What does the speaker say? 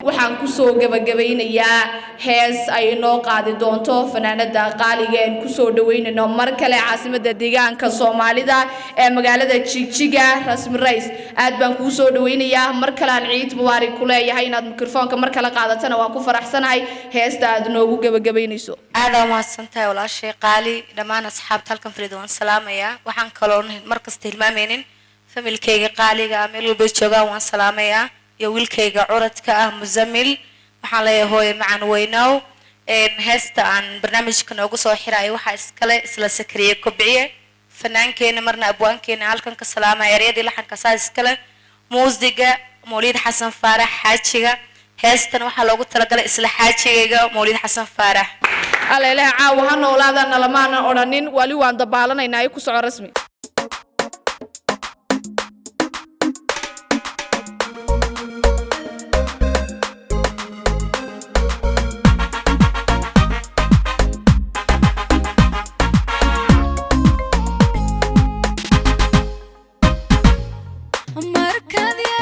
waxaan ku soo gabagabeynayaa hees ay noo qaadi doonto fanaanada qaaliga ee ku soo dhaweynayno mar kale caasimada deegaanka Soomaalida ee magaalada Jigjiga Rasmi Rays aad baan ku soo dhaweynayaa mar kale aan ciid mubaarak ku leeyahay inaad mikrofoonka mar kale qaadatana waan ku faraxsanahay heesta aad noogu gabagabeynayso aad ma santahay walaashay qaali dhamaan asxaabta halkan fariido waan salaamayaa waxaan kaloo markasta hilmaameenin familkayga qaaliga meel walba jooga waan salaamayaa يا ويلكي قعرت كأه مزمل محله هو معن ويناو هست عن برنامج كنا وقصوا حراي وحاس كلا إسلا سكرية كبعية فنان كين مرنا أبوان كين عالكن كسلامة يريد لحن كساس كلا موزدقة مولد حسن فارح حاجة هست وحلا وقت لقلا إسلا حاجة مولد حسن فارح على لا عاوهن أولادنا لما أنا أورانين ولي عند بالنا ينايك وسعر رسمي مركز يا